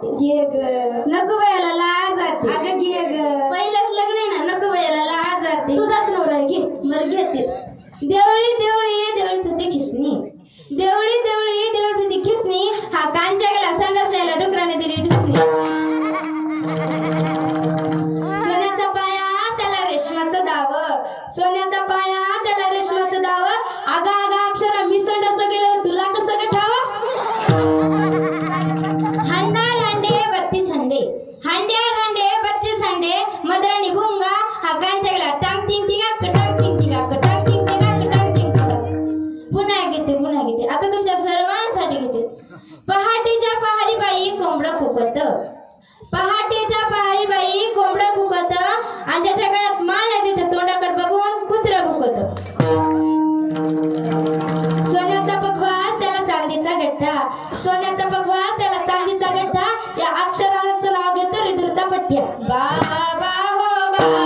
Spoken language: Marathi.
घे ग. नको बायाला लाज वाटते. अगं घे ग. पहिलंच लग्न आहे ना, नको बायाला लाज वाटते. तुझाच नवरा आहे, घे. बरं घेते. देवळी देवळी देवळी तुझी खिसणी. देवळी देवळी देवळी तुझी खिसणी. हा कांच्या गेला संडासलेला डुकराने दिली ढुसणी. सोन्याचा पाया त्याला रेशमाचं दाव. सोन्याचा पाया त्याला रेशमाचं दाव. आगा आगा अक्षरा मी संडासला गेलं तुला कसं गठावं. हांडार हांडे 32 हंडे. हांड्यार हांडे 32 हंडे. मदराणी भुंगा हा कांच्या गेला टांग टिंग टिंगा कटांग टिंग टिंगा कटांग टिंग टिंगा कटांग टिंग टिंगा. पुन्हा घेते आता तुमच्या सर्वांसाठी घेते. पहाटेच्या पहारी बाई कोंबडं फुकत. पहाटेच्या पहारी बाई कोंबडं फुकत. आणि त्याच्या गळ्यात माळ आहे तिथे तोंडाकडे बघून कुत्रं भुकत. सोन्याचा पगवास त्याला चांदीचा गठ्ठा. सोन्याचा पगवास त्याला चांदीचा गठ्ठा. या अक्षराचं नाव घेतो रिदूरचा पठ्ठ्या. बा